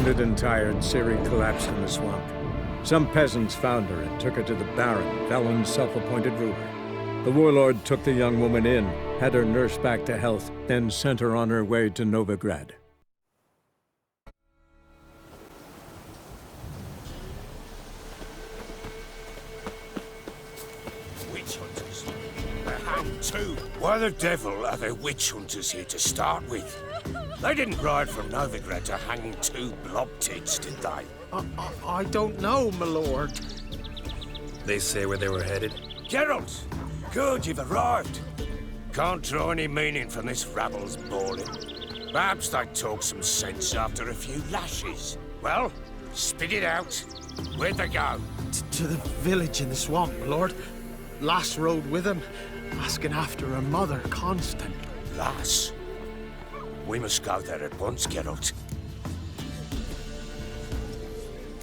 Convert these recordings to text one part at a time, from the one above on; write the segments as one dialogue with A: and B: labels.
A: Wounded and tired, Ciri collapsed in the swamp. Some peasants found her and took her to the Baron, Velen's self-appointed ruler. The warlord took the young woman in, had her nursed back to health, then sent her on her way to Novigrad.
B: Witch hunters. They're hanged too. Why the devil are there witch hunters here to start with? They didn't ride from Novigrad to hang two blob tits, did they?
C: I don't know, my lord.
D: They say where they were headed?
B: Geralt! Good, you've arrived. Can't draw any meaning from this rabble's bawling. Perhaps they talk some sense after a few lashes. Well, spit it out. Where'd they go?
C: To the village in the swamp, my lord. Lass rode with him, asking after her mother, Constant.
B: Lass? We must go there at once, Geralt.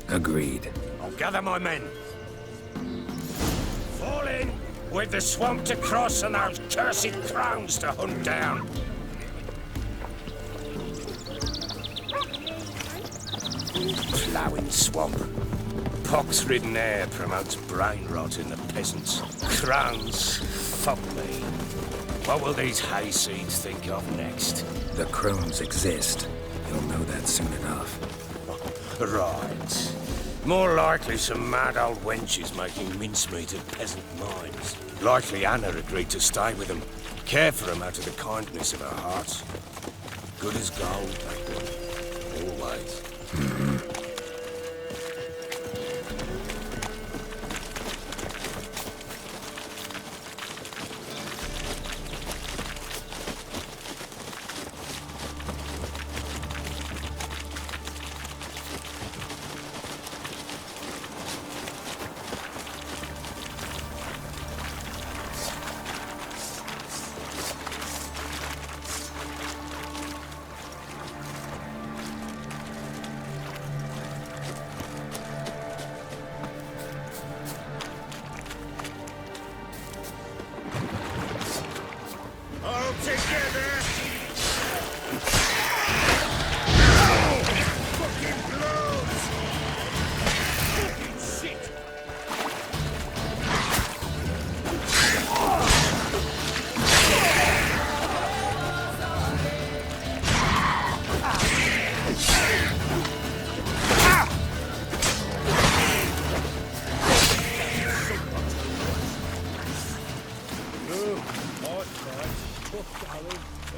D: Agreed.
B: I'll gather my men. Fall in! With the swamp to cross and those cursed crowns to hunt down. Ploughing swamp. Pox-ridden air promotes brain rot in the peasants. Crowns, fuck me. What will these hayseeds think of next?
D: The crones exist. You'll know that soon enough.
B: Right. More likely some mad old wenches making mincemeat of peasant minds. Likely Anna agreed to stay with them. Care for them out of the kindness of her heart. Good as gold, that one. Always.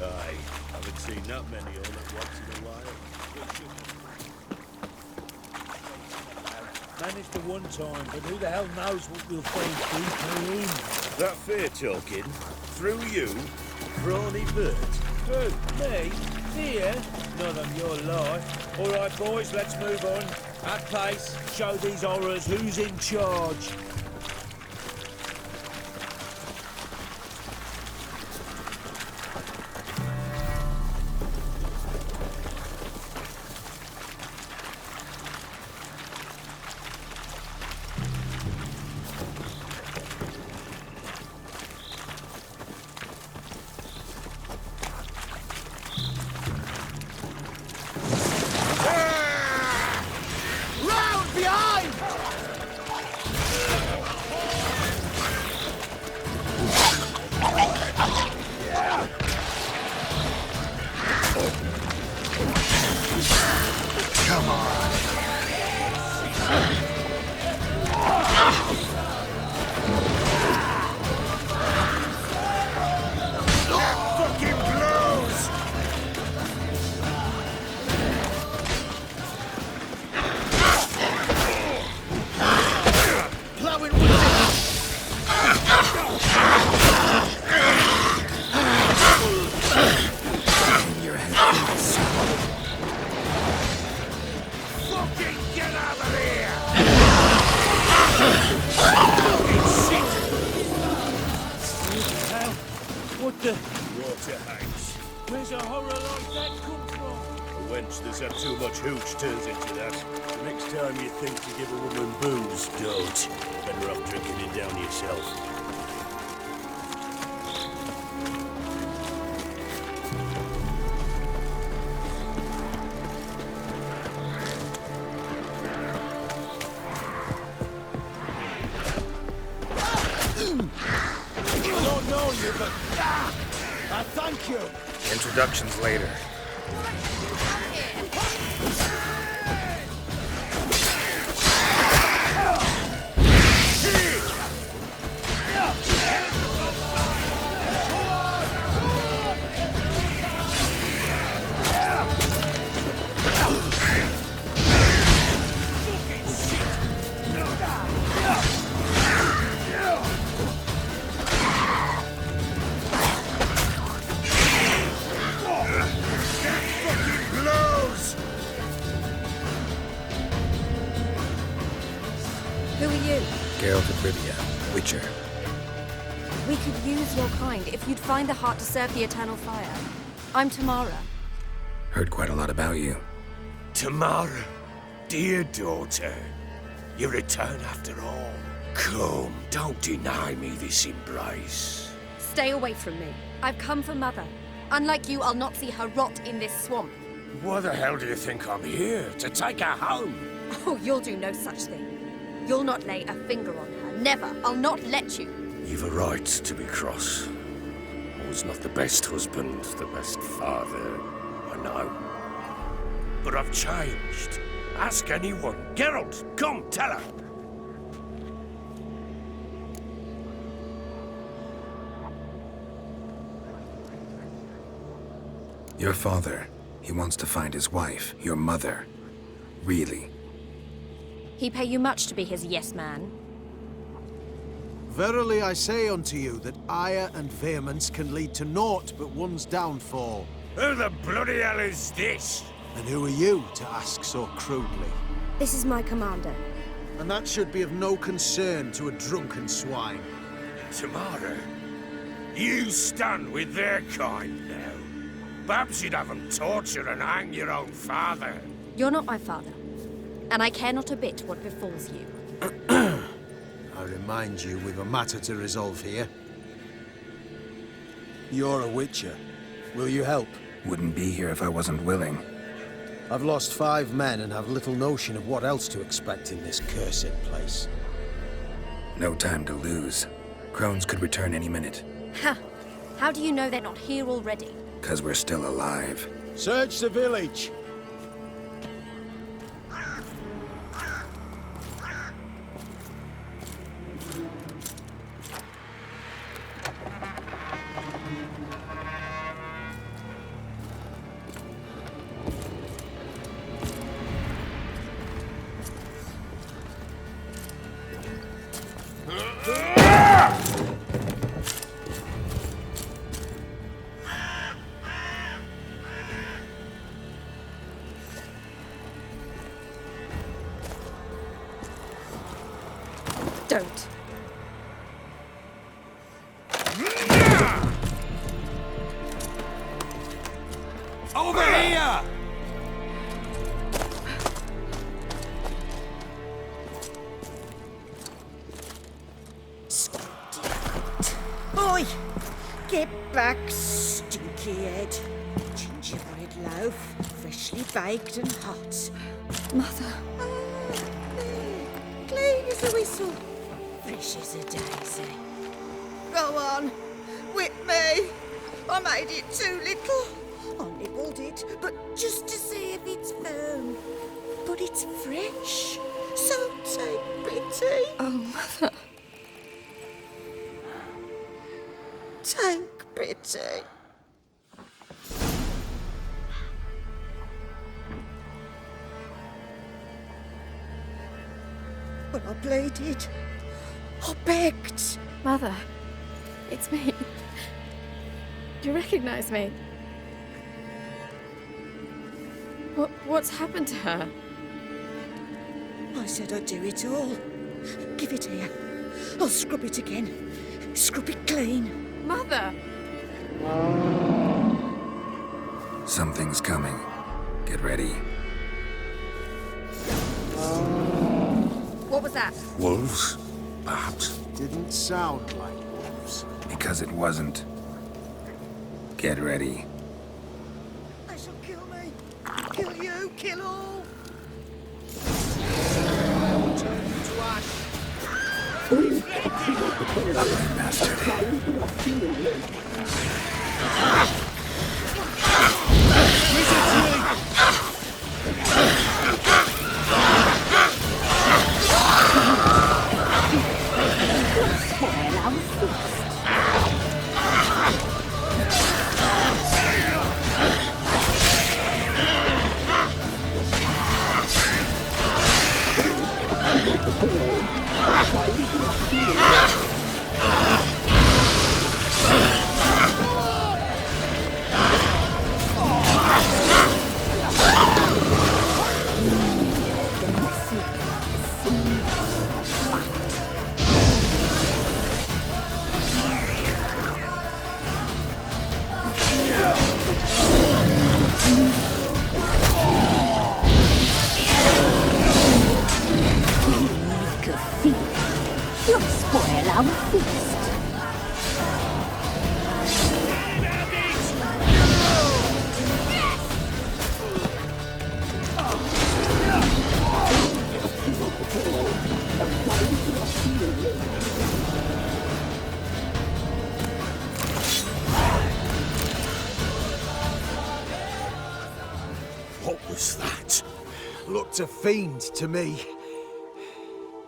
E: Aye, haven't seen that many all at once in a while.
F: Managed the one time, but who the hell knows what we'll find deeper in?
E: That fair talking? Through you? Brawny bird?
F: Who? Me? Here? Not on your life. All right, boys, let's move on. At pace, show these horrors who's in charge. What the?
E: Water house.
F: Where's a horror like that come from?
E: A wench that's had too much hooch turns into that. The next time you think to give a woman booze, don't. Better off drinking it down yourself.
C: delivered. I thank you.
B: Introductions later.
G: Who are you?
D: Geralt of Rivia, Witcher.
G: We could use your kind if you'd find the heart to serve the Eternal Fire. I'm Tamara.
D: Heard quite a lot about you.
B: Tamara, dear daughter, you return after all. Come, don't deny me this embrace.
G: Stay away from me. I've come for Mother. Unlike you, I'll not see her rot in this swamp.
B: Why the hell do you think I'm here? To take her home?
G: Oh, you'll do no such thing. You'll not lay a finger on her. Never. I'll not let you.
B: You've a right to be cross. I was not the best husband, the best father, I know. But I've changed. Ask anyone. Geralt, come, tell her.
D: Your father, he wants to find his wife, your mother. Really?
G: He pay you much to be his yes man.
C: Verily I say unto you that ire and vehemence can lead to naught but one's downfall.
B: Who the bloody hell is this?
C: And who are you to ask so crudely?
G: This is my commander.
C: And that should be of no concern to a drunken swine.
B: Tamara, you stand with their kind now. Perhaps you'd have them torture and hang your own father.
G: You're not my father. And I care not a bit what befalls you.
C: I remind you, we've a matter to resolve here. You're a witcher. Will you help?
D: Wouldn't be here if I wasn't willing.
C: I've lost 5 men and have little notion of what else to expect in this cursed place.
D: No time to lose. Crones could return any minute.
G: Ha! How do you know they're not here already?
D: 'Cause we're still alive.
C: Search the village!
G: Don't.
B: Over here!
H: Oi! Get back, stinky head. Gingerbread loaf, freshly baked and hot.
G: Mother.
H: There. Clean as a whistle. Fresh as a daisy. Go on, whip me. I made it too little. I nibbled it, but just to see if it's firm. But it's fresh, so take pity.
G: Oh, Mother.
H: Take pity. But I pleaded. I begged.
G: Mother. It's me. Do you recognize me? What's happened to her?
H: I said I'd do it all. Give it here. I'll scrub it again. Scrub it clean.
G: Mother!
D: Something's coming. Get ready.
G: What was that?
B: Wolves? Perhaps.
C: Didn't sound like wolves.
D: Because it wasn't. Get ready.
H: They shall kill me. Kill you. Kill all.
C: Turn you to ash.
I: You'll spoil our feast.
B: What was that?
C: Looked a fiend to me.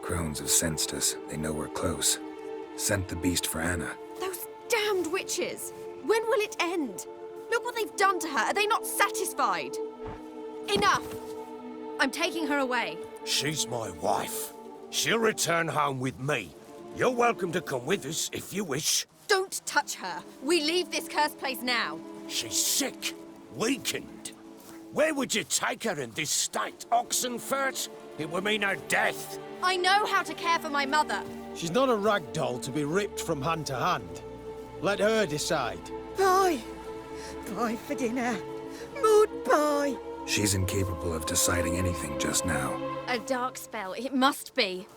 D: Crones have sensed us. They know we're close. Sent the beast for Anna.
G: Those damned witches! When will it end? Look what they've done to her. Are they not satisfied? Enough! I'm taking her away.
B: She's my wife. She'll return home with me. You're welcome to come with us if you wish.
G: Don't touch her. We leave this cursed place now.
B: She's sick, weakened. Where would you take her in this state? Oxenfurt? It would mean her death.
G: I know how to care for my mother.
C: She's not a rag doll to be ripped from hand to hand. Let her decide.
H: Bye. Bye for dinner. Mood bye.
D: She's incapable of deciding anything just now.
G: A dark spell. It must be.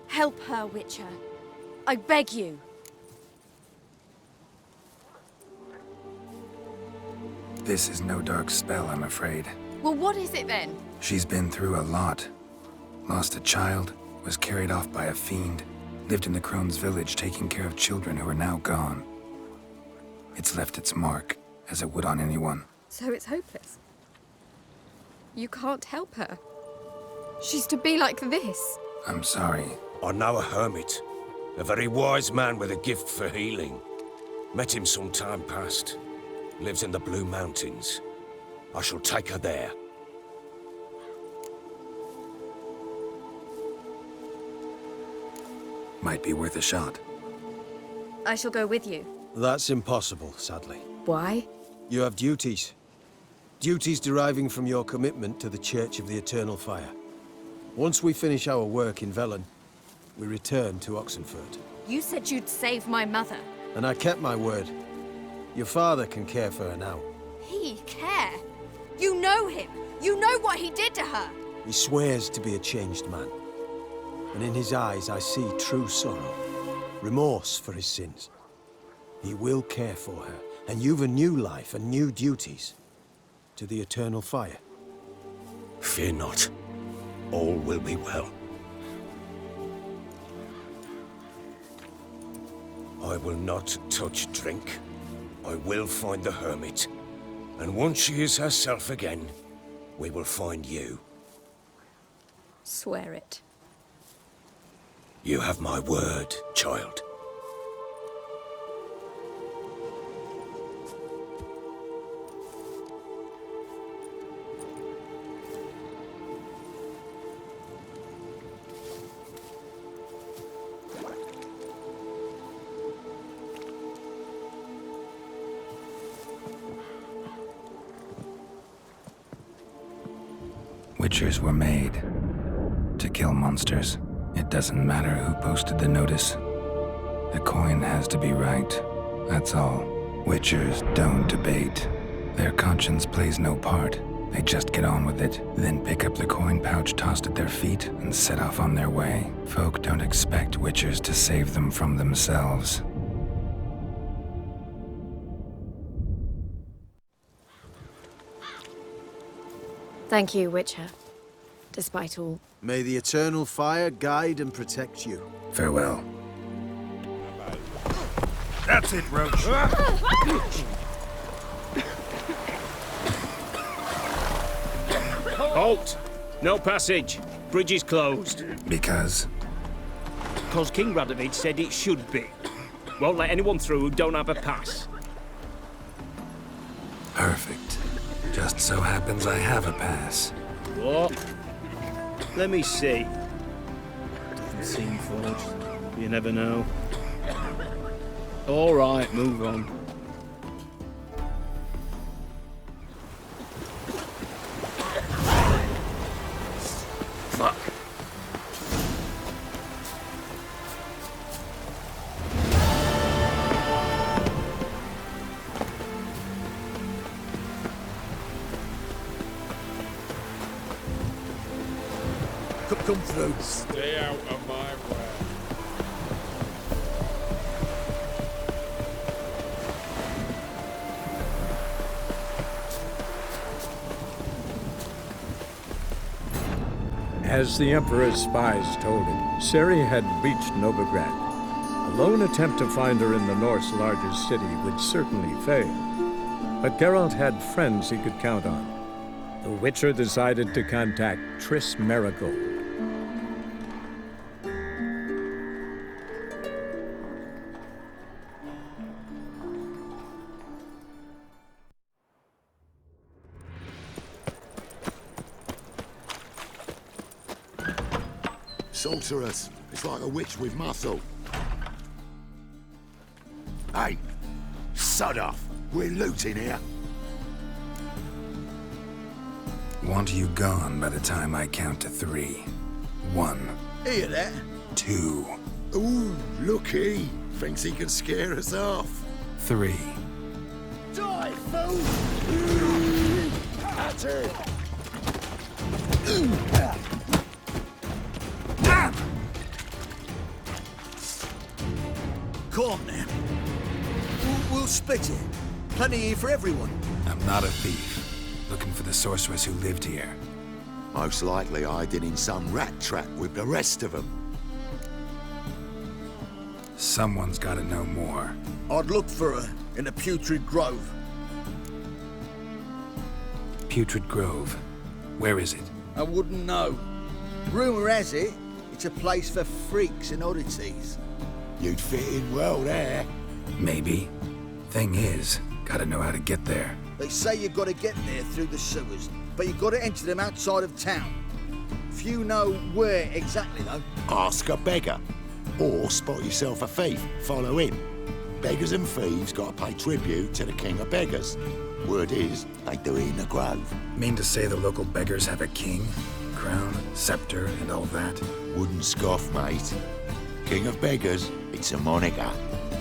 G: Help her, Witcher. I beg you.
D: This is no dark spell, I'm afraid.
G: Well, what is it then?
D: She's been through a lot. Lost a child, was carried off by a fiend, lived in the Crone's village taking care of children who are now gone. It's left its mark, as it would on anyone.
G: So it's hopeless. You can't help her. She's to be like this.
D: I'm sorry.
B: I know a hermit. A very wise man with a gift for healing. Met him some time past. Lives in the Blue Mountains. I shall take her there.
D: Might be worth a shot.
G: I shall go with you.
C: That's impossible, sadly.
G: Why?
C: You have duties. Duties deriving from your commitment to the Church of the Eternal Fire. Once we finish our work in Velen, we return to Oxenfurt.
G: You said you'd save my mother.
C: And I kept my word. Your father can care for her now.
G: He care? You know him. You know what he did to her.
C: He swears to be a changed man. And in his eyes I see true sorrow. Remorse for his sins. He will care for her. And you've a new life and new duties. To the Eternal Fire.
B: Fear not. All will be well. I will not touch drink. I will find the hermit. And once she is herself again, we will find you.
G: Swear it.
B: You have my word, child.
D: Witchers were made to kill monsters. It doesn't matter who posted the notice. The coin has to be right. That's all. Witchers don't debate. Their conscience plays no part. They just get on with it, then pick up the coin pouch tossed at their feet and set off on their way. Folk don't expect witchers to save them from themselves.
G: Thank you, Witcher. Despite all.
C: May the Eternal Fire guide and protect you.
D: Farewell.
E: That's it, Roach.
F: Halt! No passage. Bridge is closed.
D: Because
F: Because King Radovid said it should be. Won't let anyone through who don't have a pass.
D: perfect. Just so happens I have a pass.
F: What? Let me see. Doesn't seem forged. You never know. All right, move on. Fuck.
E: Come through. Stay out of my way.
A: As the Emperor's spies told him, Ciri had reached Novigrad. A lone attempt to find her in the North's largest city would certainly fail. But Geralt had friends he could count on. The Witcher decided to contact Triss Merigold.
J: Sorceress. It's like a witch with muscle. Hey, sod off. We're looting here.
D: Want you gone by the time I count to 3. 1.
J: Hear that?
D: 2.
J: Ooh, looky. Thinks he can scare us off.
D: 3.
J: Die, fool! That's it!
E: Calm now. We'll split it. Plenty here for everyone.
D: I'm not a thief. Looking for the sorceress who lived here.
J: Most likely hiding in some rat trap with the rest of them.
D: Someone's gotta know more.
E: I'd look for her in the Putrid Grove.
D: Putrid Grove. Where is it?
E: I wouldn't know. Rumour has it, it's a place for freaks and oddities.
J: You'd fit in well there.
D: Maybe. Thing is, gotta know how to get there.
E: They say you've got to get there through the sewers, but you've got to enter them outside of town. Few know where exactly, though.
J: Ask a beggar. Or spot yourself a thief. Follow him. Beggars and thieves got to pay tribute to the king of beggars. Word is, they do it in the grove.
D: Mean to say the local beggars have a king? Crown, scepter, and all that?
J: Wouldn't scoff, mate. King of beggars, it's a moniker.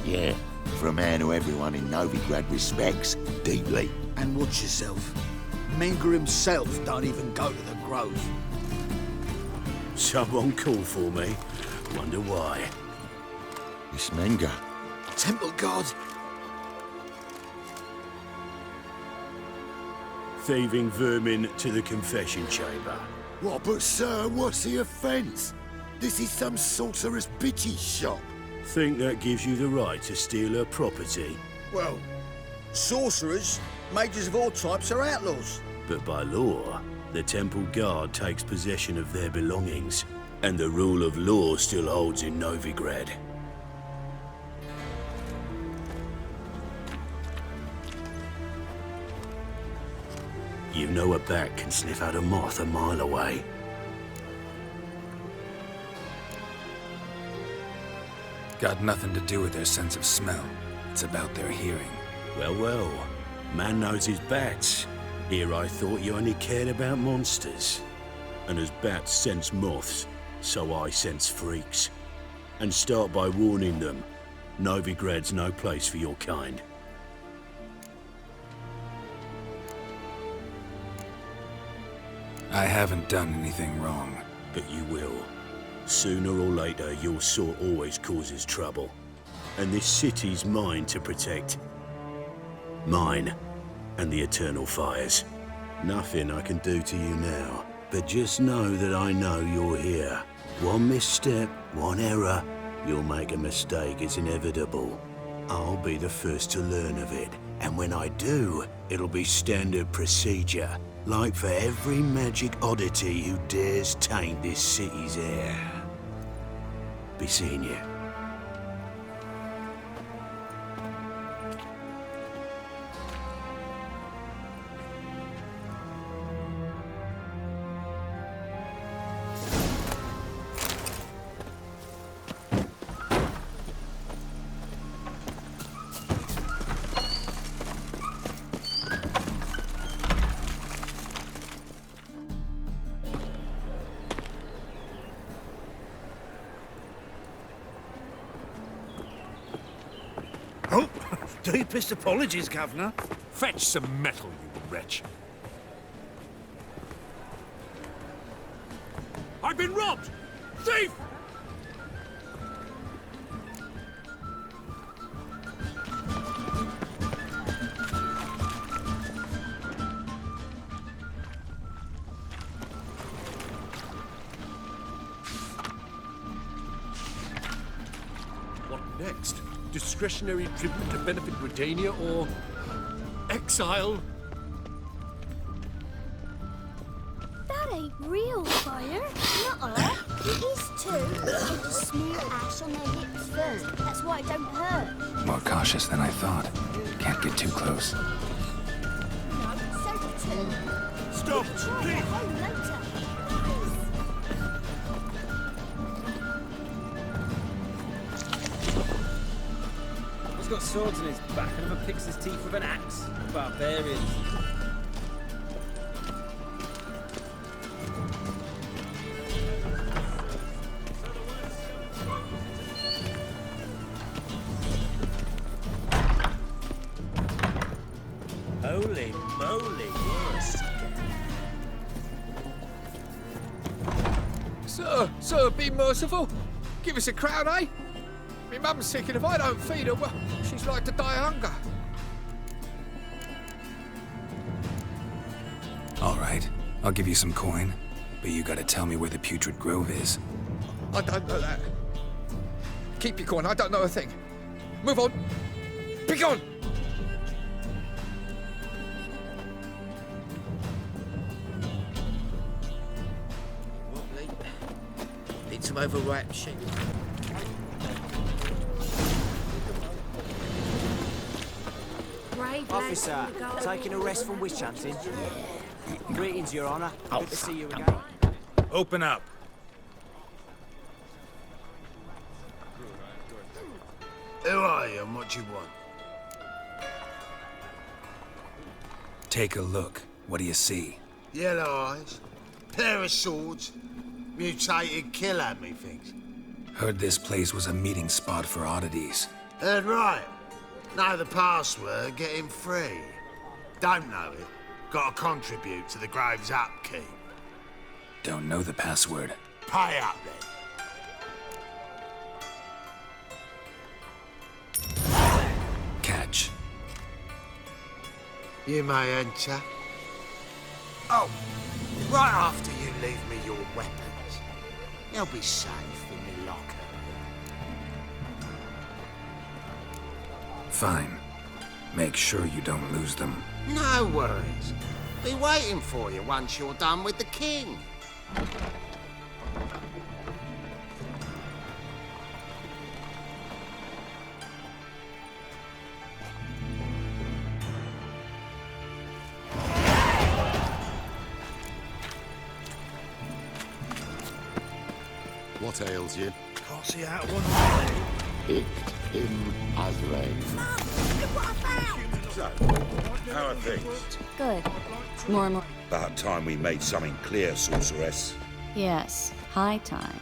J: Yeah, for a man who everyone in Novigrad respects deeply.
E: And watch yourself. Menger himself don't even go to the grove. Someone called for me. Wonder why.
J: It's Menger.
E: Temple God. Thieving vermin to the confession chamber.
J: What, but sir, what's the offence? This is some sorceress bitchy shop.
E: Think that gives you the right to steal her property? Well, sorcerers, mages of all types are outlaws. But by law, the temple guard takes possession of their belongings, and the rule of law still holds in Novigrad. You know a bat can sniff out a moth a mile away.
D: Got nothing to do with their sense of smell. It's about their hearing.
E: Well, well. Man knows his bats. Here I thought you only cared about monsters. And as bats sense moths, so I sense freaks. And start by warning them. Novigrad's no place for your kind.
D: I haven't done anything wrong.
E: But you will. Sooner or later, your sort always causes trouble. And this city's mine to protect. Mine. And the eternal fires. Nothing I can do to you now. But just know that I know you're here. One misstep, one error, you'll make a mistake. It's inevitable. I'll be the first to learn of it. And when I do, it'll be standard procedure. Like for every magic oddity who dares taint this city's air. Be seeing you.
F: Oh, deepest apologies, Governor. Fetch some metal, you wretch. I've been robbed! Thief!
K: What next? Discretionary tribute to benefit Britannia or exile?
I: That ain't real fire. Nuh-uh. It is too. They just smear ash on their lips first. That's why it don't hurt.
D: More cautious than I thought. Can't get too close.
I: No, so too.
F: Stop!
I: Try
F: Please!
I: at home later.
L: He's got swords in his back and never picks his teeth with an axe. Barbarians.
F: Holy moly, you're a scare.
M: Sir, be merciful. Give us a crown, eh? My mum's sick, and if I don't feed her, well, she's like to die of hunger.
D: All right, I'll give you some coin, but you gotta tell me where the Putrid Grove is.
M: I don't know that. Keep your coin, I don't know a thing. Move on. Be gone!
F: Need some overripe sheep.
N: Officer, taking a rest from witch hunting? Greetings, Your Honor. Good to see you again.
F: Open up.
B: Who are you and what you want?
D: Take a look. What do you see?
B: Yellow eyes, pair of swords, mutated killer, methinks.
D: Heard this place was a meeting spot for oddities.
B: Heard right. Know the password, get him free. Don't know it, gotta contribute to the Grove's upkeep.
D: Don't know the password.
B: Pay up then.
D: Catch.
B: You may enter. Oh, right after you leave me your weapons. They'll be safe in the locker.
D: Fine. Make sure you don't lose them.
B: No worries. Be waiting for you once you're done with the king.
J: What ails you?
F: Can't see out one.
J: Him as rain.
O: So, how are things?
P: Good. More and more.
O: About time we made something clear, sorceress.
P: Yes, high time.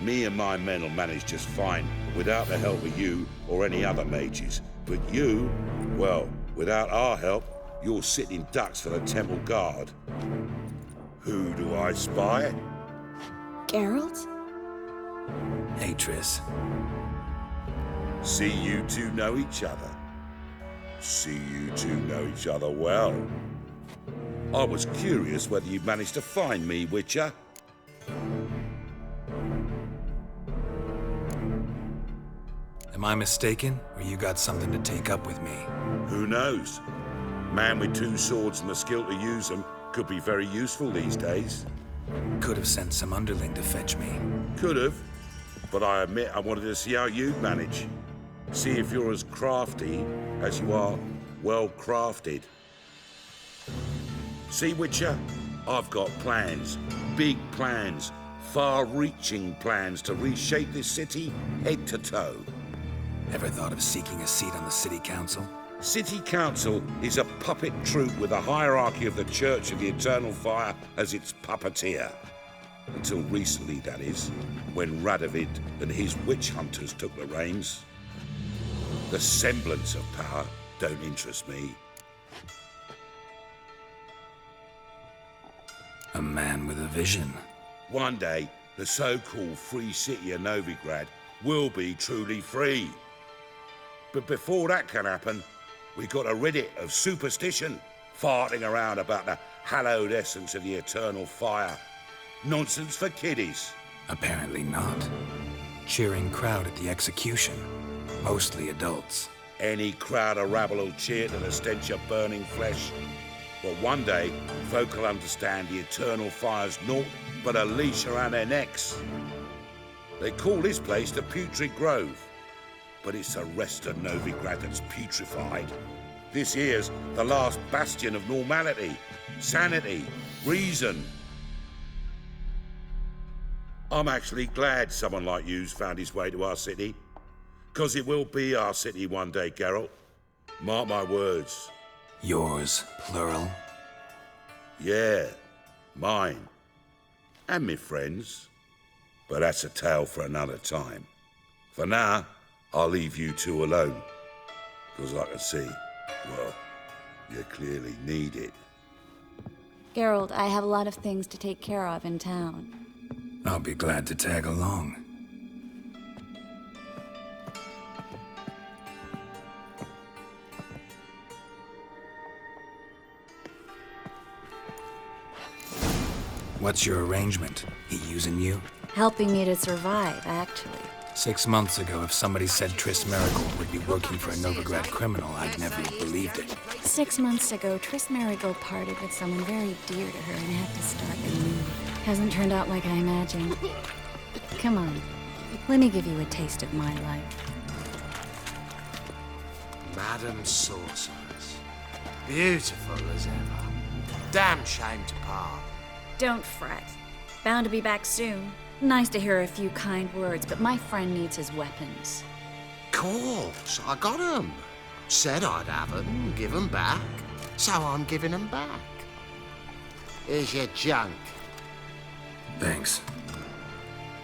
O: Me and my men will manage just fine, without the help of you or any other mages. But you, well, without our help, you're sitting ducks for the temple guard. Who do I spy?
P: Geralt?
D: Hey, Triss.
O: See you two know each other. See you two know each other well. I was curious whether you'd managed to find me, Witcher.
D: Am I mistaken, or you got something to take up with me?
O: Who knows? Man with 2 swords and the skill to use them could be very useful these days.
D: Could have sent some underling to fetch me.
O: Could have, but I admit I wanted to see how you'd manage. See if you're as crafty as you are well-crafted. See, Witcher? I've got plans. Big plans. Far-reaching plans to reshape this city head to toe.
D: Ever thought of seeking a seat on the city council?
O: City Council is a puppet troupe with a hierarchy of the Church of the Eternal Fire as its puppeteer. Until recently, that is, when Radovid and his witch hunters took the reins. The semblance of power don't interest me.
D: A man with a vision.
O: One day, the so-called free city of Novigrad will be truly free. But before that can happen, we got to rid it of superstition, farting around about the hallowed essence of the eternal fire. Nonsense for kiddies.
D: Apparently not. Cheering crowd at the execution. Mostly adults.
O: Any crowd of rabble will cheer to the stench of burning flesh. But one day, folk will understand the eternal fire's naught but a leash around their necks. They call this place the Putrid Grove. But it's the rest of Novigrad that's putrefied. This here's the last bastion of normality, sanity, reason. I'm actually glad someone like you's found his way to our city. 'Cause it will be our city one day, Geralt. Mark my words.
D: Yours, plural?
O: Yeah, mine. And me friends. But that's a tale for another time. For now, I'll leave you two alone. 'Cause I can see, well, you clearly need it.
P: Geralt, I have a lot of things to take care of in town.
D: I'll be glad to tag along. What's your arrangement? He using you?
P: Helping me to survive, actually.
D: 6 months ago, if somebody said Triss Merigold would be working for a Novigrad criminal, I'd never have believed it.
P: 6 months ago, Triss Merigold parted with someone very dear to her and had to start anew. Hasn't turned out like I imagined. Come on, let me give you a taste of my life.
Q: Madam Sorceress. Beautiful as ever. Damn shame to part.
P: Don't fret. Bound to be back soon. Nice to hear a few kind words, but my friend needs his weapons.
Q: Course, I got 'em. Said I'd have 'em, give 'em back. So I'm giving 'em back. Here's your junk.
D: Thanks.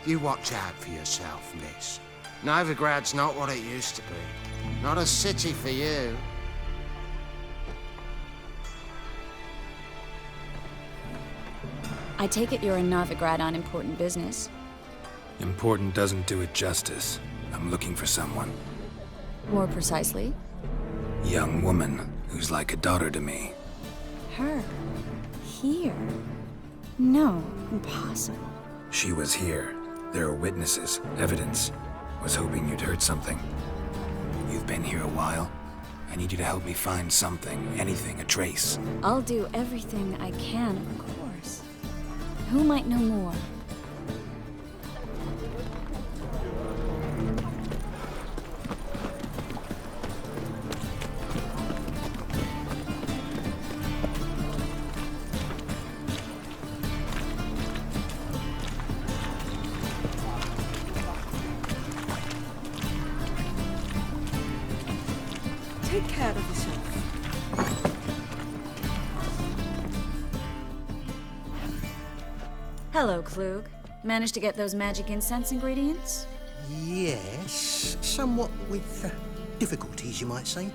Q: You watch out for yourself, miss. Novigrad's not what it used to be. Not a city for you.
P: I take it you're in Novigrad on important business.
D: Important doesn't do it justice. I'm looking for someone.
P: More precisely?
D: Young woman who's like a daughter to me.
P: Her? Here? No, impossible.
D: She was here. There are witnesses, evidence. Was hoping you'd heard something. You've been here a while. I need you to help me find something, anything, a trace.
P: I'll do everything I can, of course. Who might know more?
H: Take care of yourself.
P: Hello, Klug. Managed to get those magic incense ingredients?
R: Yes, somewhat with difficulties, you might say.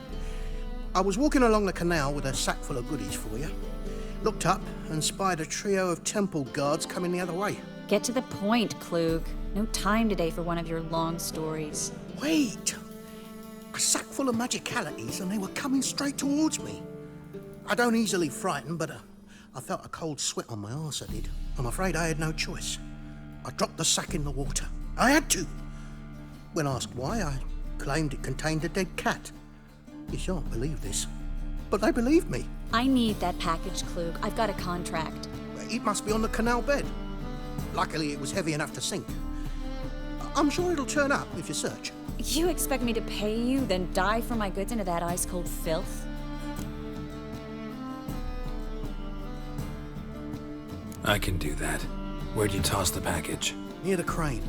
R: I was walking along the canal with a sack full of goodies for you. Looked up and spied a trio of temple guards coming the other way.
P: Get to the point, Klug. No time today for one of your long stories.
R: Wait! A sack full of magicalities and they were coming straight towards me. I don't easily frighten, but I felt a cold sweat on my arse, I did. I'm afraid I had no choice. I dropped the sack in the water. I had to. When asked why, I claimed it contained a dead cat. You shan't believe this, but they believed me.
P: I need that package, Klug. I've got a contract.
R: It must be on the canal bed. Luckily, it was heavy enough to sink. I'm sure it'll turn up if you search.
P: You expect me to pay you, then dive for my goods into that ice-cold filth?
D: I can do that. Where'd you toss the package?
R: Near the crane.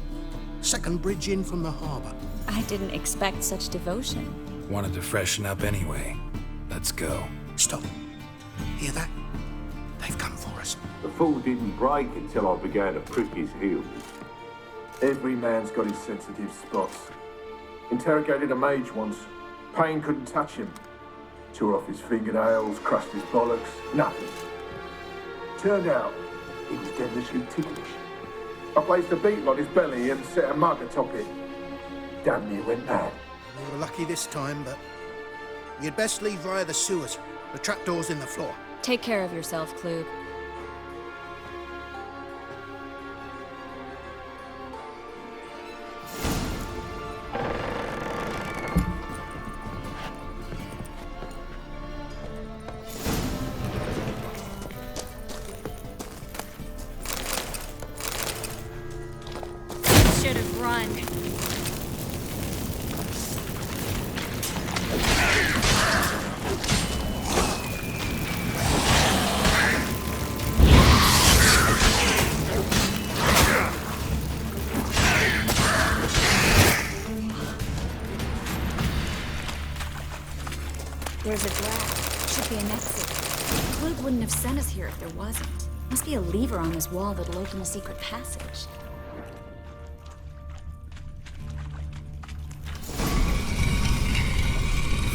R: Second bridge in from the harbour.
P: I didn't expect such devotion.
D: Wanted to freshen up anyway. Let's go.
R: Stop. Hear that? They've come for us.
S: The fall didn't break until I began to prick his heels. Every man's got his sensitive spots. Interrogated a mage once. Pain couldn't touch him. Tore off his fingernails, crushed his bollocks, nothing. Turned out, he was devilishly ticklish. I placed a beetle on his belly and set a mug atop it. Damn near went mad.
R: We were lucky this time, but you'd best leave via the sewers. The trapdoor's in the floor.
P: Take care of yourself, Klug.
I: Should have run.
P: There's a draft. Should be an exit. Klug wouldn't have sent us here if there wasn't. Must be a lever on this wall that'll open a secret passage.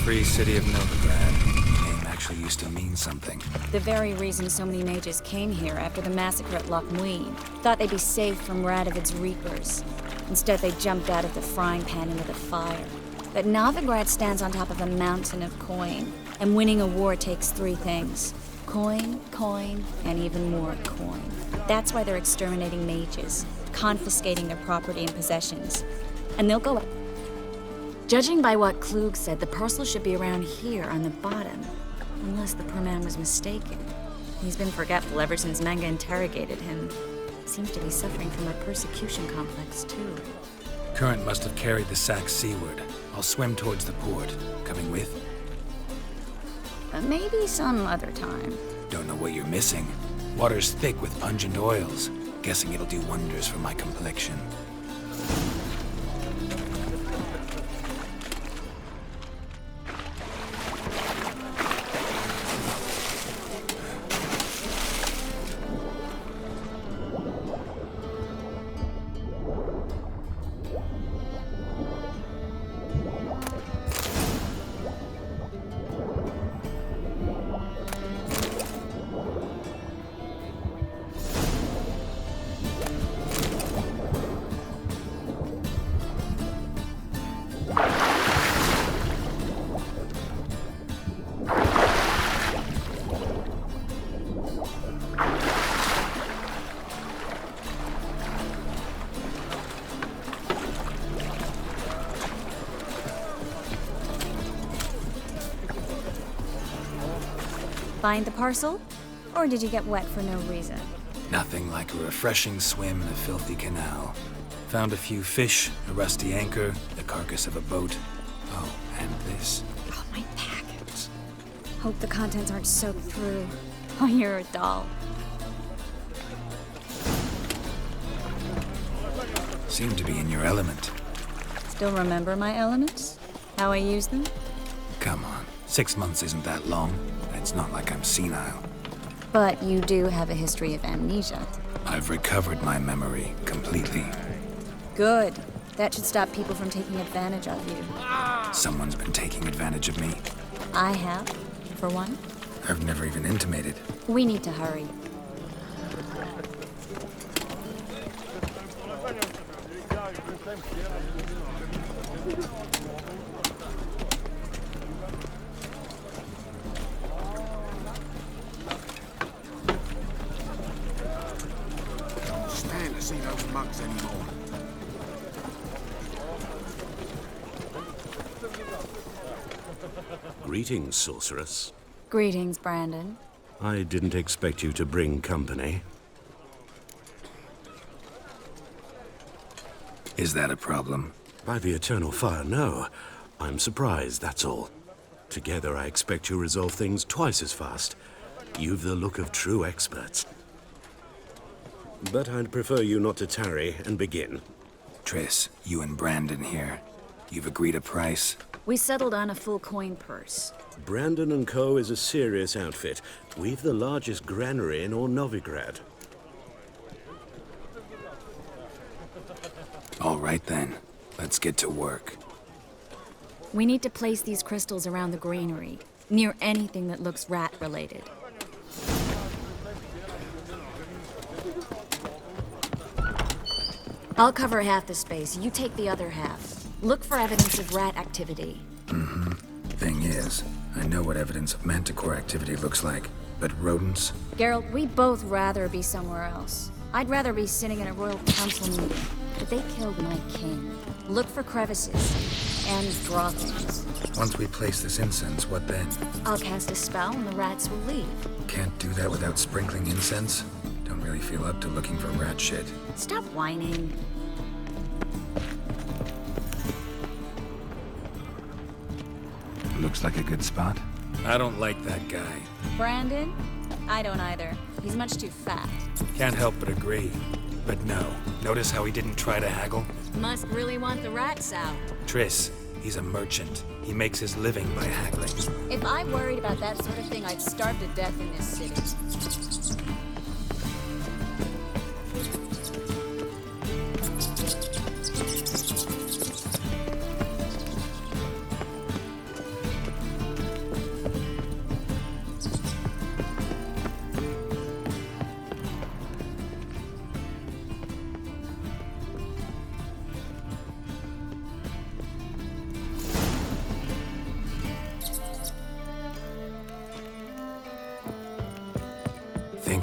D: Free city of Novigrad. Name actually used to mean something.
P: The very reason so many mages came here after the massacre at Loch Muin. Thought they'd be safe from Radovid's reapers. Instead, they jumped out of the frying pan into the fire. But Novigrad stands on top of a mountain of coin. And winning a war takes three things. Coin, coin, and even more coin. That's why they're exterminating mages, confiscating their property and possessions. And they'll go... Judging by what Klug said, the parcel should be around here on the bottom. Unless the poor man was mistaken. He's been forgetful ever since Manga interrogated him. Seems to be suffering from a persecution complex, too.
D: Current must have carried the sack seaward. I'll swim towards the port. Coming with?
P: Maybe some other time.
D: Don't know what you're missing. Water's thick with pungent oils. Guessing it'll do wonders for my complexion.
P: Find the parcel? Or did you get wet for no reason?
D: Nothing like a refreshing swim in a filthy canal. Found a few fish, a rusty anchor, the carcass of a boat. Oh, and this.
P: Oh, my package. Hope the contents aren't soaked through. Oh, you're a doll.
D: Seem to be in your element.
P: Still remember my elements? How I use them?
D: Come on. 6 months isn't that long. It's not like I'm senile.
P: But you do have a history of amnesia.
D: I've recovered my memory completely.
P: Good. That should stop people from taking advantage of you.
D: Someone's been taking advantage of me.
P: I have, for one.
D: I've never even intimated.
P: We need to hurry.
J: Stand to see those mugs anymore.
E: Greetings, sorceress.
P: Greetings, Brandon.
E: I didn't expect you to bring company.
D: Is that a problem?
E: By the eternal fire, no. I'm surprised, that's all. Together, I expect you resolve things twice as fast. You've the look of true experts. But I'd prefer you not to tarry and begin.
D: Triss, you and Brandon here. You've agreed a price?
P: We settled on a full coin purse.
E: Brandon and Co. is a serious outfit. We've the largest granary in all Novigrad.
D: All right then. Let's get to work.
P: We need to place these crystals around the granary, near anything that looks rat-related. I'll cover half the space, you take the other half. Look for evidence of rat activity.
D: Mm-hmm. Thing is, I know what evidence of manticore activity looks like, but rodents?
P: Geralt, we'd both rather be somewhere else. I'd rather be sitting in a royal council meeting, but they killed my king. Look for crevices, and draw things.
D: Once we place this incense, what then?
P: I'll cast a spell and the rats will leave.
D: Can't do that without sprinkling incense? Don't really feel up to looking for rat shit.
P: Stop whining.
D: Looks like a good spot.
L: I don't like that guy.
P: Brandon? I don't either. He's much too fat.
L: Can't help but agree. But no. Notice how he didn't try to haggle?
P: Must really want the rats out.
L: Triss, he's a merchant. He makes his living by haggling.
P: If I worried about that sort of thing, I'd starve to death in this city.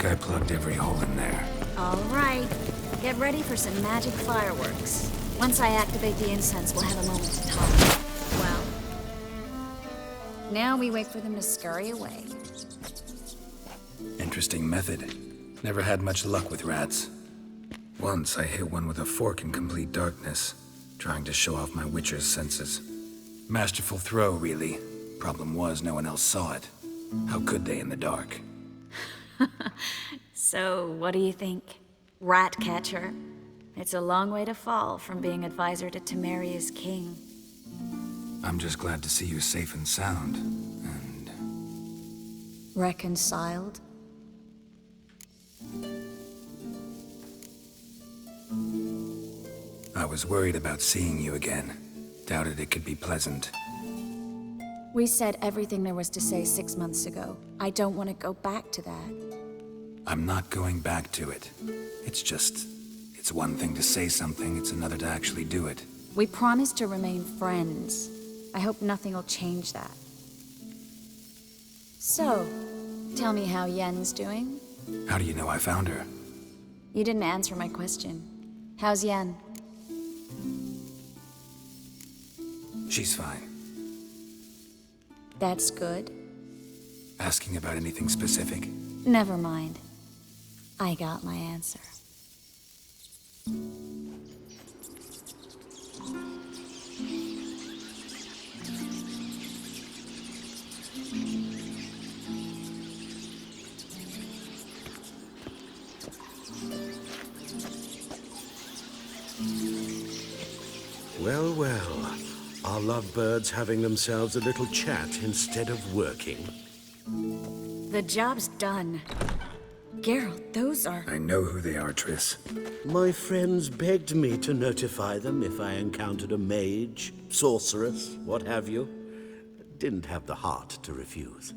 D: I plugged every hole in there.
P: All right. Get ready for some magic fireworks. Once I activate the incense, we'll have a moment to talk. Well, now we wait for them to scurry away.
D: Interesting method. Never had much luck with rats. Once I hit one with a fork in complete darkness, trying to show off my witcher's senses. Masterful throw, really. Problem was, no one else saw it. How could they in the dark?
P: So, what do you think? Rat catcher? It's a long way to fall from being advisor to Temeria's king.
D: I'm just glad to see you safe and sound, and...
P: Reconciled?
D: I was worried about seeing you again. Doubted it could be pleasant.
P: We said everything there was to say 6 months ago. I don't want to go back to that.
D: I'm not going back to it. It's one thing to say something, it's another to actually do it.
P: We promised to remain friends. I hope nothing will change that. So, tell me how Yen's doing?
D: How do you know I found her?
P: You didn't answer my question. How's Yen?
D: She's fine.
P: That's good.
D: Asking about anything specific?
P: Never mind. I got my answer.
E: Well, well. Our lovebirds having themselves a little chat instead of working.
P: The job's done. Geralt, those are...
D: I know who they are, Triss.
E: My friends begged me to notify them if I encountered a mage, sorceress, what have you. Didn't have the heart to refuse.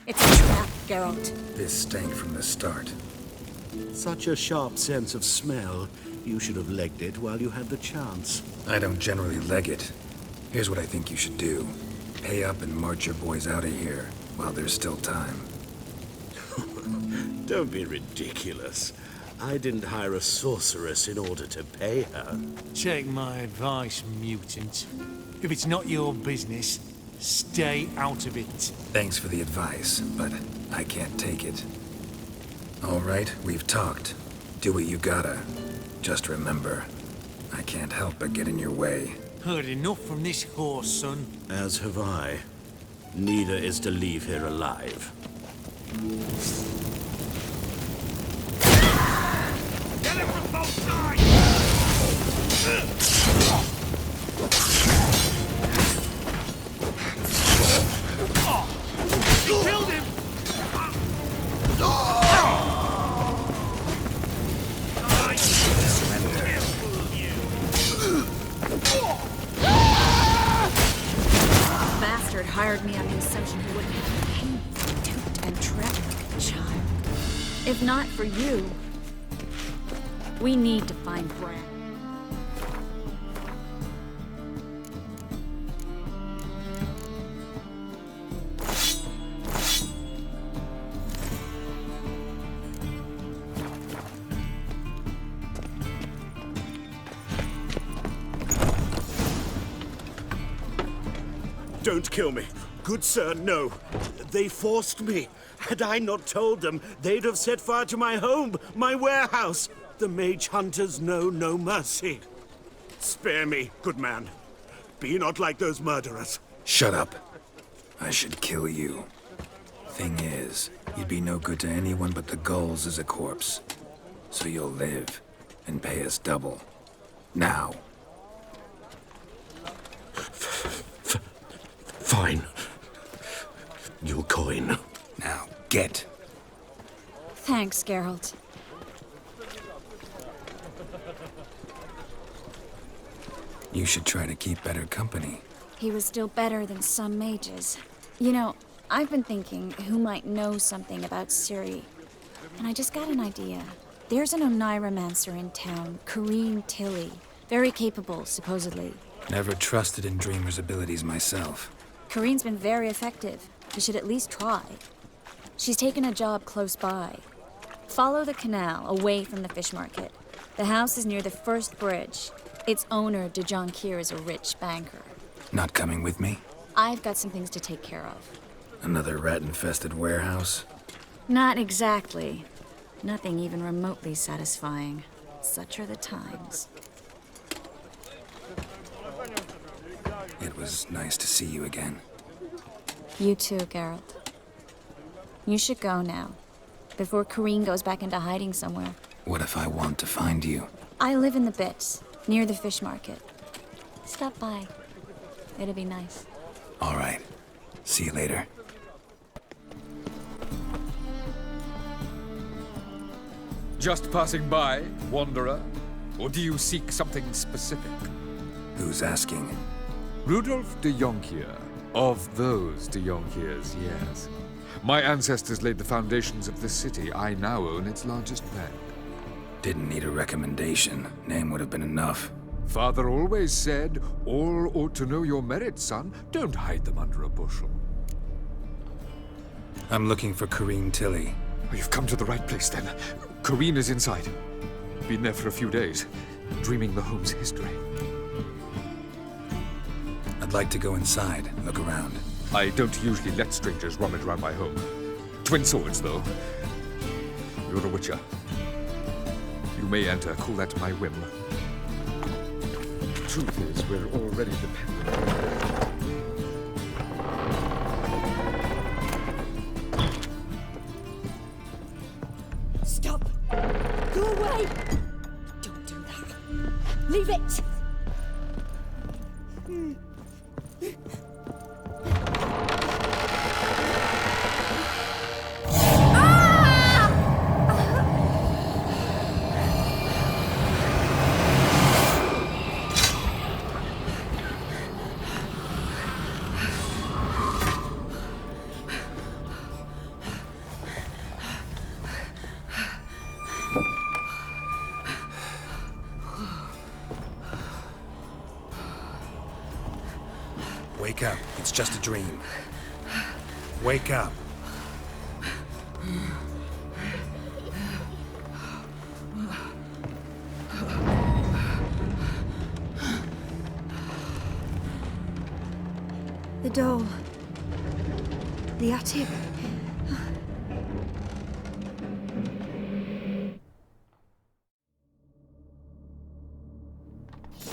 P: It's a trap, Geralt.
D: This stank from the start.
E: Such a sharp sense of smell. You should have legged it while you had the chance.
D: I don't generally leg it. Here's what I think you should do. Pay up and march your boys out of here while there's still time.
E: Don't be ridiculous. I didn't hire a sorceress in order to pay her.
F: Take my advice, mutant. If it's not your business, Stay out of it.
D: Thanks for the advice, but I can't take it. All right, we've talked. Do what you gotta. Just remember, I can't help but get in your way.
F: Heard enough from this horse, son.
E: As have I. Neither is to leave here alive.
F: Get him from both sides! He killed him!
P: Bastard hired me on the assumption he wouldn't have to pay me for toot and traffic like a child. If not for you, we need to find Bran.
E: Don't kill me. Good sir, no. They forced me. Had I not told them, they'd have set fire to my home, my warehouse. The mage hunters know no mercy. Spare me, good man. Be not like those murderers.
D: Shut up. I should kill you. Thing is, you'd be no good to anyone but the gulls as a corpse. So you'll live and pay us double. Now.
E: Fine. Your coin.
D: Now, get.
P: Thanks, Geralt.
D: You should try to keep better company.
P: He was still better than some mages. You know, I've been thinking who might know something about Ciri. And I just got an idea. There's an Oneiromancer in town, Corrine Tilly. Very capable, supposedly.
D: Never trusted in Dreamer's abilities myself.
P: Corrine's been very effective. You should at least try. She's taken a job close by. Follow the canal, away from the fish market. The house is near the first bridge. Its owner, de Jonquier, is a rich banker.
D: Not coming with me?
P: I've got some things to take care of.
D: Another rat-infested warehouse?
P: Not exactly. Nothing even remotely satisfying. Such are the times.
D: It was nice to see you again.
P: You too, Geralt. You should go now, before Corrine goes back into hiding somewhere.
D: What if I want to find you?
P: I live in the Bits, near the fish market. Stop by. It'll be nice.
D: All right. See you later.
M: Just passing by, wanderer? Or do you seek something specific?
D: Who's asking?
M: Rudolf de Jonquier. Of those de Jonquiers, yes. My ancestors laid the foundations of this city. I now own its largest bank.
D: Didn't need a recommendation. Name would have been enough.
M: Father always said, all ought to know your merits, son. Don't hide them under a bushel.
D: I'm looking for Corrine Tilly.
M: Oh, you've come to the right place, then. Corrine is inside. Been there for a few days, dreaming the home's history.
D: I'd like to go inside, look around.
M: I don't usually let strangers rummage around my home. Twin swords, though. You're a witcher. You may enter, call that my whim. Truth is, we're already dependent.
H: Stop! Go away! Don't do that. Leave it!
D: Wake up. It's just a dream. Wake up.
G: The doll. The attic.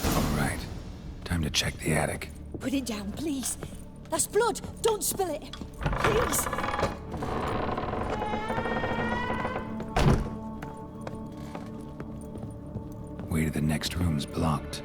D: All right. Time to check the attic.
H: Put it down, please. That's blood. Don't spill it. Please.
D: Way to the next room's blocked.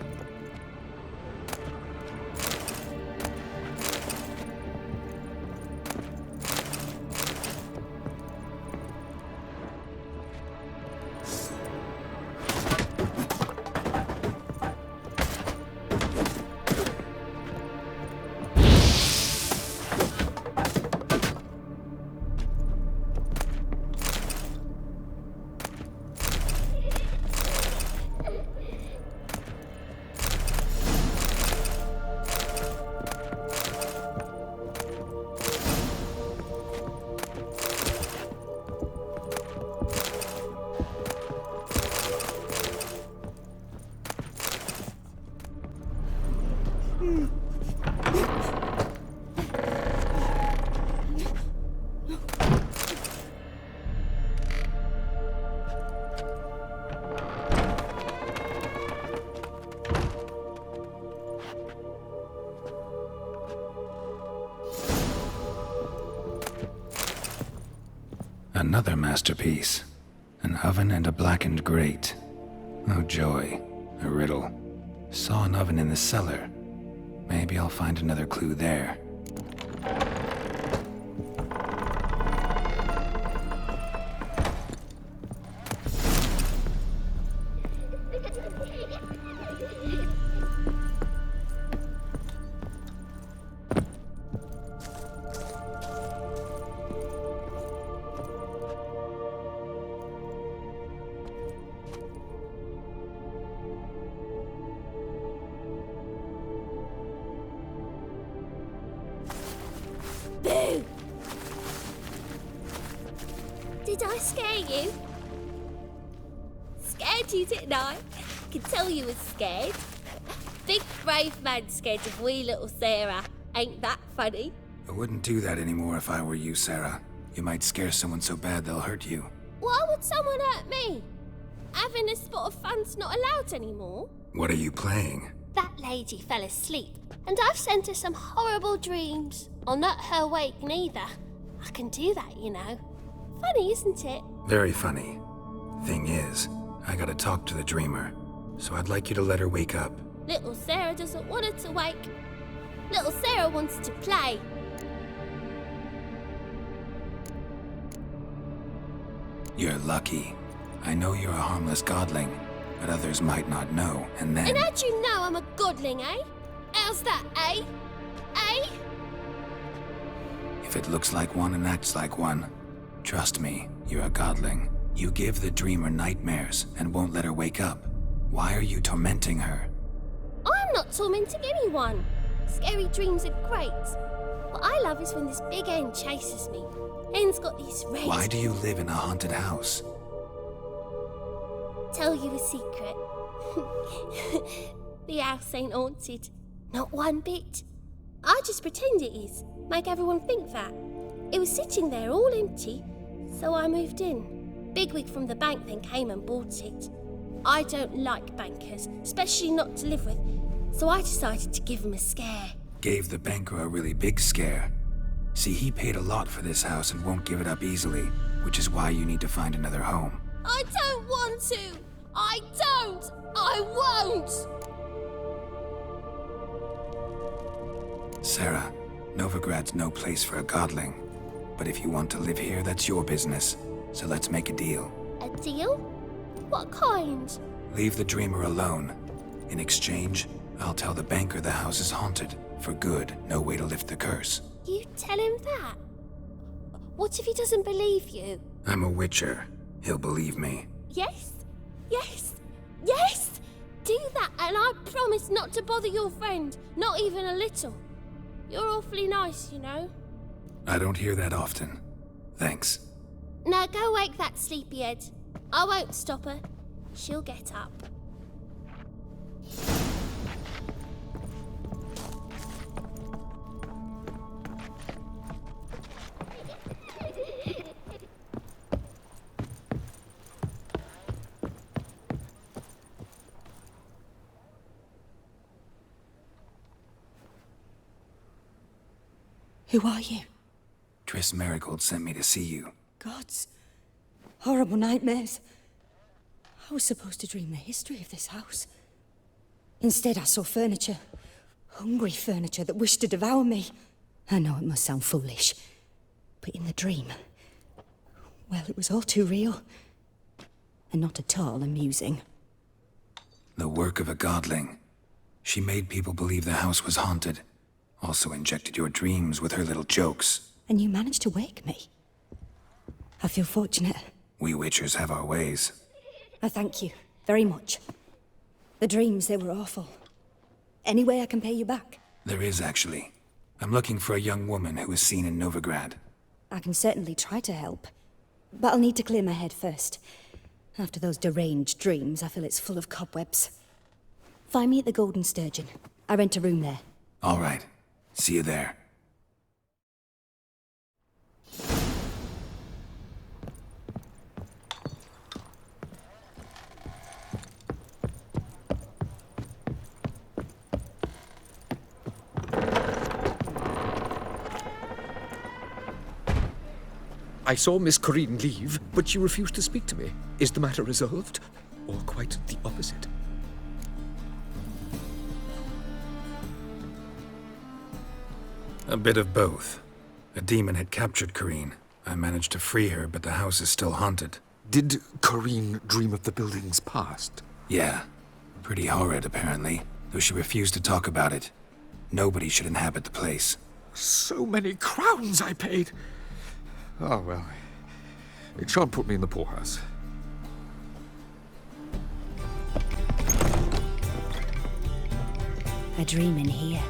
D: Another masterpiece. An oven and a blackened grate. Oh joy. A riddle. Saw an oven in the cellar. Maybe I'll find another clue there.
I: Boo! Did I scare you? Scared you, didn't I? Can tell you was scared. Big brave man scared of wee little Sarah. Ain't that funny?
D: I wouldn't do that anymore if I were you, Sarah. You might scare someone so bad they'll hurt you.
I: Why would someone hurt me? Having a spot of fun's not allowed anymore.
D: What are you playing?
I: That lady fell asleep, and I've sent her some horrible dreams. I'll not her wake neither. I can do that, you know. Funny, isn't it?
D: Very funny. Thing is, I gotta talk to the dreamer, so I'd like you to let her wake up.
I: Little Sarah doesn't want her to wake. Little Sarah wants to play.
D: You're lucky. I know you're a harmless godling, but others might not know, and then...
I: And how'd you know I'm a godling, eh? How's that, eh? Eh?
D: If it looks like one and acts like one, trust me, you're a godling. You give the dreamer nightmares and won't let her wake up. Why are you tormenting her?
I: I'm not tormenting anyone. Scary dreams are great. What I love is when this big hen chases me. Hen's got these red...
D: Why do you live in a haunted house?
I: Tell you a secret. The house ain't haunted. Not one bit. I just pretend it is. Make everyone think that. It was sitting there all empty, so I moved in. Bigwig from the bank then came and bought it. I don't like bankers, especially not to live with, so I decided to give him a scare.
D: Gave the banker a really big scare. See, he paid a lot for this house and won't give it up easily, which is why you need to find another home.
I: I don't want to! I don't! I won't!
D: Sarah, Novigrad's no place for a godling. But if you want to live here, that's your business. So let's make a deal.
I: A deal? What kind?
D: Leave the dreamer alone. In exchange, I'll tell the banker the house is haunted. For good, no way to lift the curse.
I: You tell him that? What if he doesn't believe you?
D: I'm a witcher. He'll believe me.
I: Yes? Yes? Yes! Do that and I promise not to bother your friend. Not even a little. You're awfully nice, you know.
D: I don't hear that often. Thanks.
I: Now go wake that sleepyhead. I won't stop her. She'll get up.
T: Who are you?
D: Triss Marigold sent me to see you.
T: Gods. Horrible nightmares. I was supposed to dream the history of this house. Instead, I saw furniture. Hungry furniture that wished to devour me. I know it must sound foolish, but in the dream, well, it was all too real. And not at all amusing.
D: The work of a godling. She made people believe the house was haunted. Also injected your dreams with her little jokes.
T: And you managed to wake me. I feel fortunate.
D: We Witchers have our ways.
T: I thank you very much. The dreams, they were awful. Any way I can pay you back?
D: There is, actually. I'm looking for a young woman who was seen in Novigrad.
T: I can certainly try to help. But I'll need to clear my head first. After those deranged dreams, I feel it's full of cobwebs. Find me at the Golden Sturgeon. I rent a room there.
D: All right. See you there.
K: I saw Miss Corinne leave, but she refused to speak to me. Is the matter resolved? Or quite the opposite?
D: A bit of both. A demon had captured Corinne. I managed to free her, but the house is still haunted.
K: Did Corinne dream of the building's past?
D: Yeah. Pretty horrid, apparently, though she refused to talk about it. Nobody should inhabit the place.
K: So many crowns I paid! Oh, well. It shan't put me in the poorhouse.
T: I dream in here.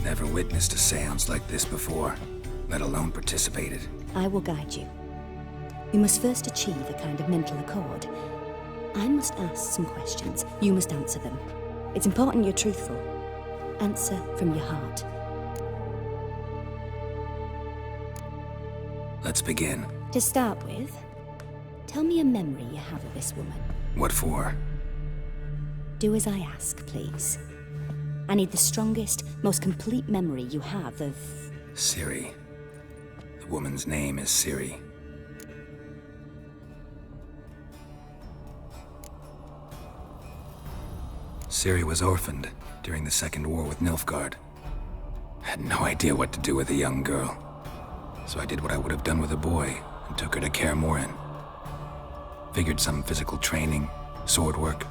D: Never witnessed a seance like this before, let alone participated.
T: I will guide you. You must first achieve a kind of mental accord. I must ask some questions. You must answer them. It's important you're truthful. Answer from your heart.
D: Let's begin.
T: To start with, tell me a memory you have of this woman.
D: What for?
T: Do as I ask, please. I need the strongest, most complete memory you have of...
D: Ciri. The woman's name is Ciri. Ciri was orphaned during the Second War with Nilfgaard. Had no idea what to do with a young girl. So I did what I would have done with a boy and took her to Kaer Morhen. Figured some physical training, sword work,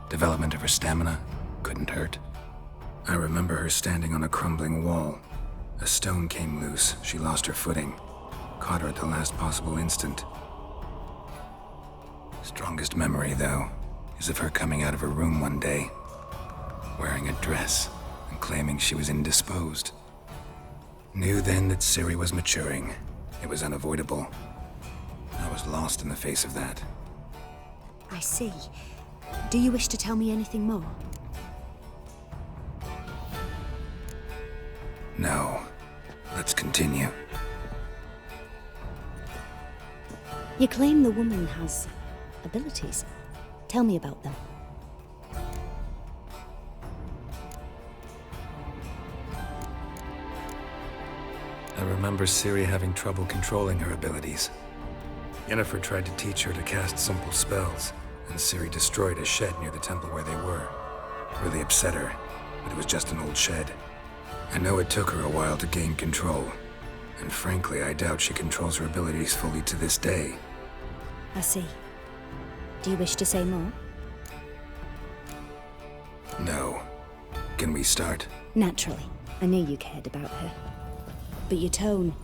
D: development of her stamina couldn't hurt. I remember her standing on a crumbling wall. A stone came loose, she lost her footing. Caught her at the last possible instant. Strongest memory, though, is of her coming out of her room one day, wearing a dress and claiming she was indisposed. Knew then that Ciri was maturing. It was unavoidable. I was lost in the face of that.
T: I see. Do you wish to tell me anything more?
D: No. Let's continue.
T: You claim the woman has abilities. Tell me about them.
D: I remember Ciri having trouble controlling her abilities. Yennefer tried to teach her to cast simple spells, and Ciri destroyed a shed near the temple where they were. Really upset her, but it was just an old shed. I know it took her a while to gain control, and frankly, I doubt she controls her abilities fully to this day.
T: I see. Do you wish to say more?
D: No. Can we start?
T: Naturally. I knew you cared about her. But your tone,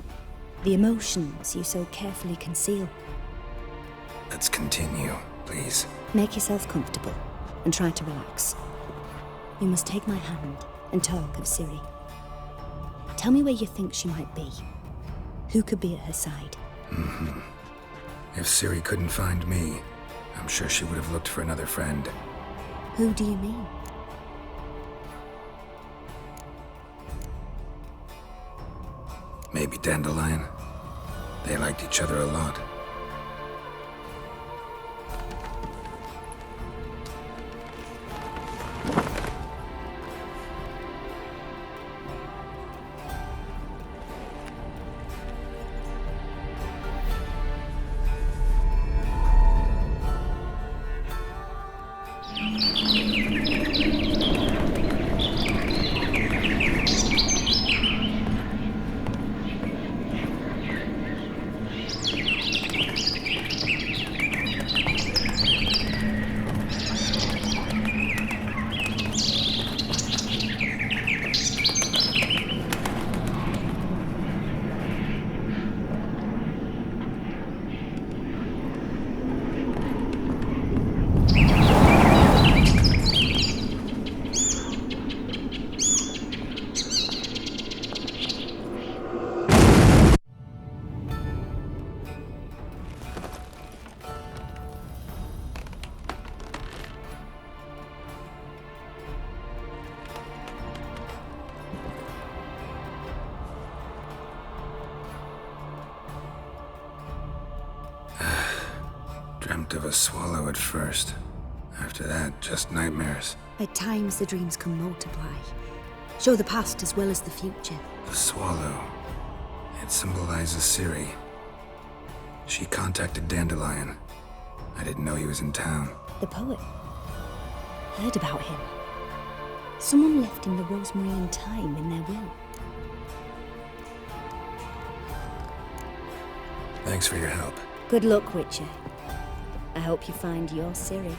T: the emotions you so carefully conceal.
D: Let's continue, please.
T: Make yourself comfortable and try to relax. You must take my hand and talk of Ciri. Tell me where you think she might be. Who could be at her side?
D: If Ciri couldn't find me, I'm sure she would have looked for another friend.
T: Who do you mean?
D: Maybe Dandelion. They liked each other a lot. Dreamt of a swallow at first. After that, just nightmares.
T: At times, the dreams can multiply. Show the past as well as the future.
D: The swallow. It symbolizes Ciri. She contacted Dandelion. I didn't know he was in town.
T: The poet. Heard about him. Someone left him the rosemary and thyme in their will.
D: Thanks for your help.
T: Good luck, Witcher. I hope you find your Ciri.